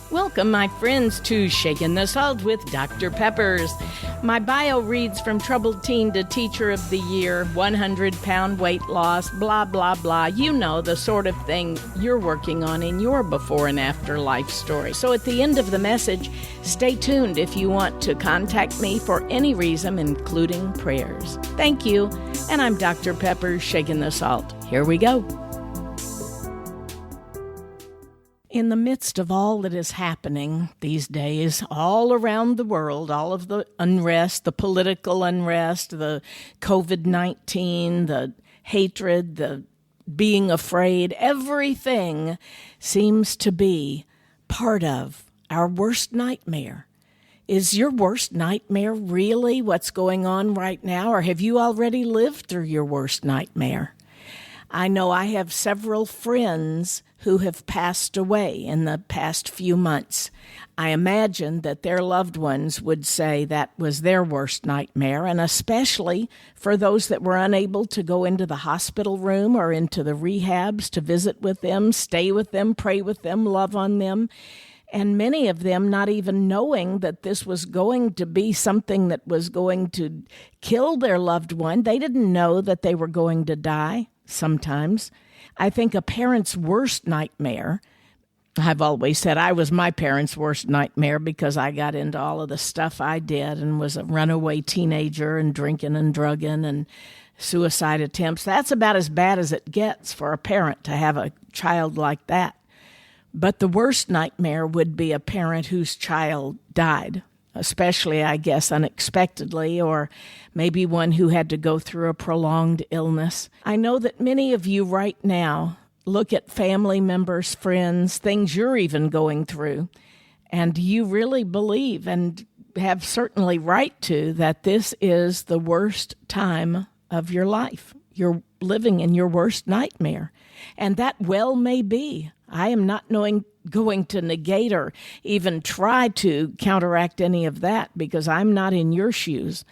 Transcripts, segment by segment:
Welcome, my friends, to Shaking the Salt with Dr. Peppers. My bio reads from troubled teen to teacher of the year, 100-pound weight loss, blah, blah, blah. You know, the sort of thing you're working on in your before and after life story. So at the end of the message, stay tuned if you want to contact me for any reason, including prayers. Thank you. And I'm Dr. Peppers, Shaking the Salt. Here we go. In the midst of all that is happening these days, all around the world, all of the unrest, the political unrest, the COVID-19, the hatred, the being afraid, everything seems to be part of our worst nightmare. Is your worst nightmare really what's going on right now, or have you already lived through your worst nightmare? I know I have several friends who have passed away in the past few months. I imagine that their loved ones would say that was their worst nightmare, and especially for those that were unable to go into the hospital room or into the rehabs to visit with them, stay with them, pray with them, love on them, and many of them not even knowing that this was going to be something that was going to kill their loved one. They didn't know that they were going to die. Sometimes. I think a parent's worst nightmare, I've always said I was my parents' worst nightmare because I got into all of the stuff I did and was a runaway teenager and drinking and drugging and suicide attempts. That's about as bad as it gets for a parent to have a child like that. But the worst nightmare would be a parent whose child died, especially, I guess, unexpectedly, or maybe one who had to go through a prolonged illness. I know that many of you right now look at family members, friends, things you're even going through, and you really believe and have certainly right to that this is the worst time of your life. You're living in your worst nightmare, and that well may be. I am not going to negate or even try to counteract any of that because I'm not in your shoes.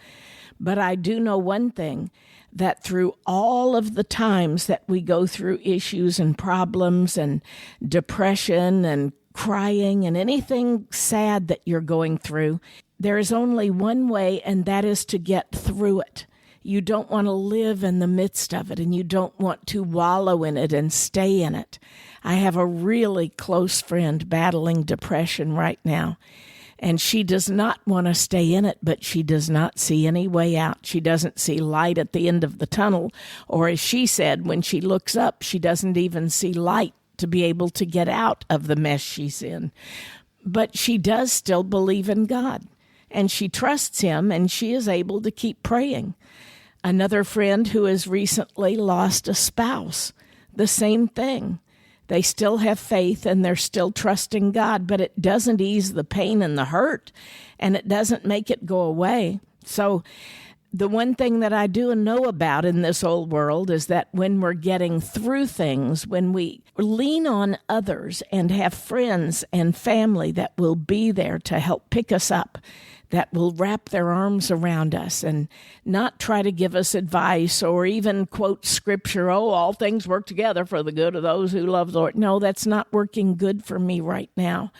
But I do know one thing, that through all of the times that we go through issues and problems and depression and crying and anything sad that you're going through, there is only one way, and that is to get through it. You don't want to live in the midst of it, and you don't want to wallow in it and stay in it. I have a really close friend battling depression right now, and she does not want to stay in it, but she does not see any way out. She doesn't see light at the end of the tunnel, or as she said, when she looks up, she doesn't even see light to be able to get out of the mess she's in. But she does still believe in God, and she trusts Him, and she is able to keep praying. Another friend who has recently lost a spouse, the same thing. They still have faith and they're still trusting God, but it doesn't ease the pain and the hurt, and it doesn't make it go away. So the one thing that I do know about in this old world is that when we're getting through things, when we lean on others and have friends and family that will be there to help pick us up, that will wrap their arms around us and not try to give us advice or even quote scripture, oh, all things work together for the good of those who love the Lord. No, that's not working good for me right now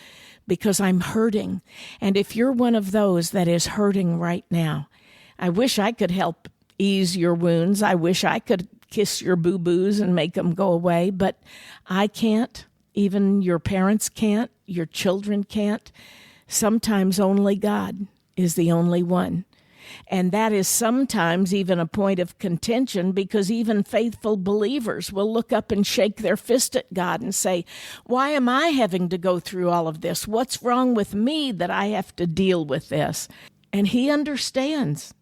because I'm hurting. And if you're one of those that is hurting right now, I wish I could help ease your wounds. I wish I could kiss your boo-boos and make them go away, but I can't. Even your parents can't. Your children can't. Sometimes only God is the only one. And that is sometimes even a point of contention because even faithful believers will look up and shake their fist at God and say, why am I having to go through all of this? What's wrong with me that I have to deal with this? And He understands.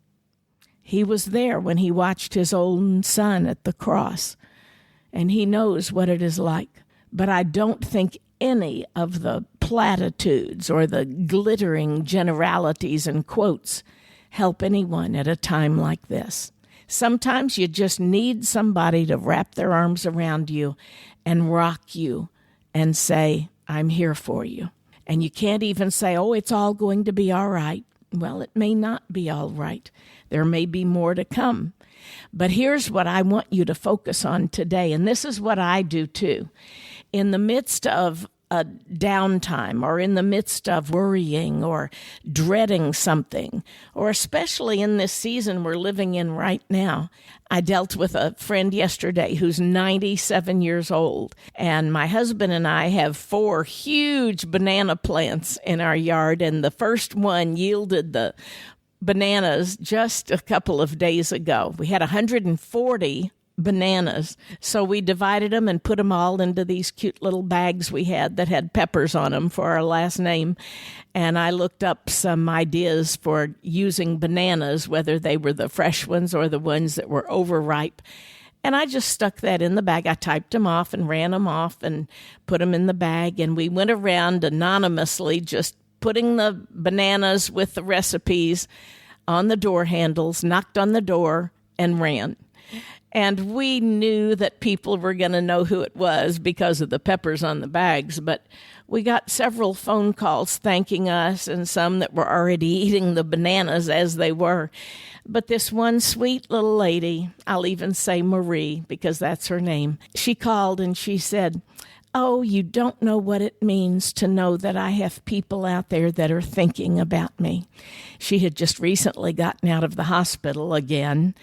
He was there when He watched His own Son at the cross, and He knows what it is like. But I don't think any of the platitudes or the glittering generalities and quotes help anyone at a time like this. Sometimes you just need somebody to wrap their arms around you and rock you and say, I'm here for you. And you can't even say, oh, it's all going to be all right. Well, it may not be all right. There may be more to come. But here's what I want you to focus on today, and this is what I do too. In the midst of a downtime or in the midst of worrying or dreading something, or especially in this season we're living in right now. I dealt with a friend yesterday who's 97 years old, and my husband and I have 4 huge banana plants in our yard, and the first one yielded the bananas just a couple of days ago. We had 140 bananas. So we divided them and put them all into these cute little bags we had that had peppers on them for our last name. And I looked up some ideas for using bananas, whether they were the fresh ones or the ones that were overripe. And I just stuck that in the bag. I typed them off and ran them off and put them in the bag. And we went around anonymously just putting the bananas with the recipes on the door handles, knocked on the door, and ran. And we knew that people were going to know who it was because of the peppers on the bags. But we got several phone calls thanking us and some that were already eating the bananas as they were. But this one sweet little lady, I'll even say Marie because that's her name, she called and she said, "Oh, you don't know what it means to know that I have people out there that are thinking about me." She had just recently gotten out of the hospital again,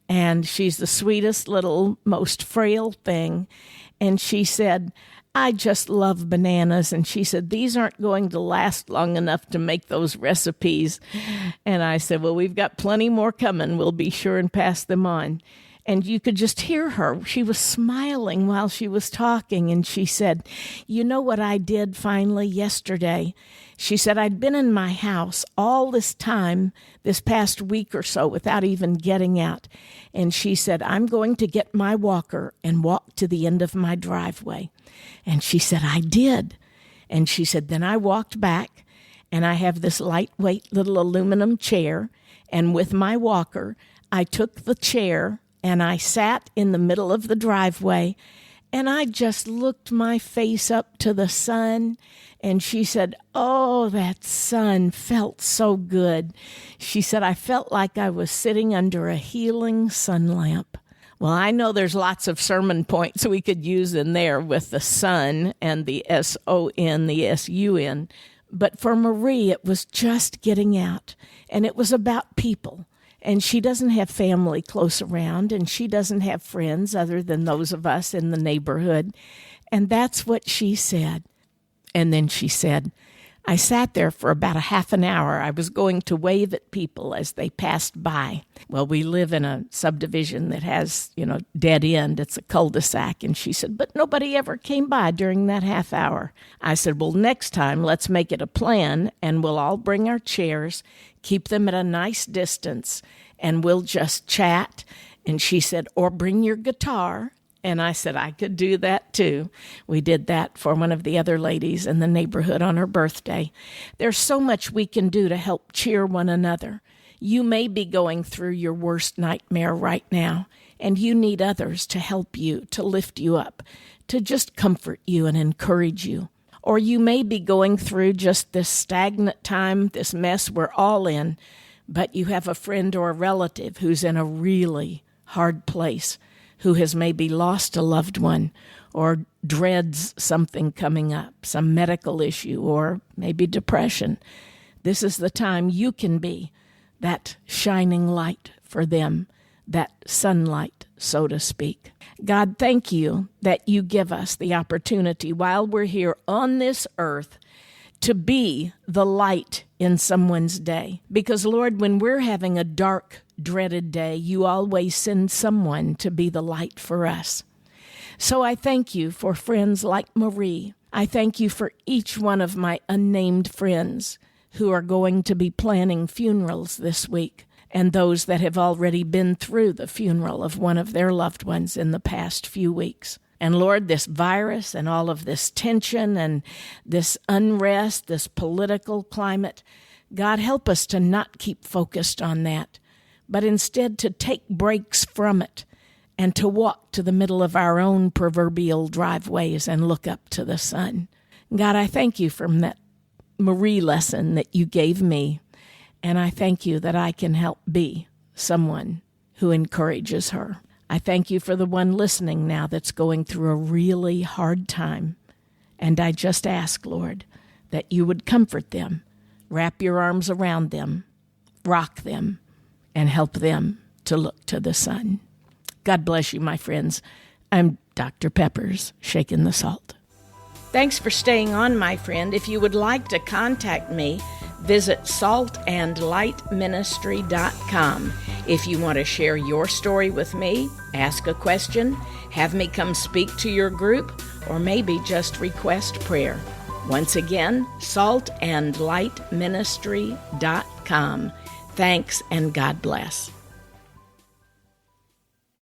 and she's the sweetest little, most frail thing. And she said, "I just love bananas." And she said, "These aren't going to last long enough to make those recipes." And I said, "Well, we've got plenty more coming. We'll be sure and pass them on." And you could just hear her. She was smiling while she was talking. And she said, "You know what I did finally yesterday?" She said, "I'd been in my house all this time, this past week or so, without even getting out." And she said, "I'm going to get my walker and walk to the end of my driveway." And she said, "I did." And she said, "Then I walked back, and I have this lightweight little aluminum chair. And with my walker, I took the chair and I sat in the middle of the driveway, and I just looked my face up to the sun." And she said, "Oh, that sun felt so good." She said, "I felt like I was sitting under a healing sun lamp." Well, I know there's lots of sermon points we could use in there with the sun and the S-O-N, the S-U-N. But for Marie, it was just getting out, and it was about people. And she doesn't have family close around, and she doesn't have friends other than those of us in the neighborhood. And that's what she said. And then she said, "I sat there for about a half an hour. I was going to wave at people as they passed by." Well, we live in a subdivision that has, dead end. It's a cul-de-sac. And she said, "But nobody ever came by during that half hour." I said, "Well, next time, let's make it a plan, and we'll all bring our chairs, keep them at a nice distance, and we'll just chat." And she said, "Or bring your guitar." And I said I could do that too. We did that for one of the other ladies in the neighborhood on her birthday. There's so much we can do to help cheer one another. You may be going through your worst nightmare right now, and you need others to help you, to lift you up, to just comfort you and encourage you. Or you may be going through just this stagnant time, this mess we're all in, but you have a friend or a relative who's in a really hard place, who has maybe lost a loved one or dreads something coming up, some medical issue or maybe depression. This is the time you can be that shining light for them, that sunlight, so to speak. God, thank you that you give us the opportunity while we're here on this earth to be the light in someone's day. Because, Lord, when we're having a dark, dreaded day, you always send someone to be the light for us. So I thank you for friends like Marie. I thank you for each one of my unnamed friends who are going to be planning funerals this week, and those that have already been through the funeral of one of their loved ones in the past few weeks. And Lord, this virus and all of this tension and this unrest, this political climate, God, help us to not keep focused on that, but instead to take breaks from it and to walk to the middle of our own proverbial driveways and look up to the sun. God, I thank you from that Marie lesson that you gave me, and I thank you that I can help be someone who encourages her. I thank you for the one listening now that's going through a really hard time, And I just ask, Lord, that you would comfort them, wrap your arms around them, rock them, and help them to look to the sun. God bless you, my friends. I'm Dr. Peppers, shaking the salt. Thanks for staying on, my friend. If you would like to contact me, visit saltandlightministry.com. If you want to share your story with me, ask a question, have me come speak to your group, or maybe just request prayer. Once again, saltandlightministry.com. Thanks and God bless.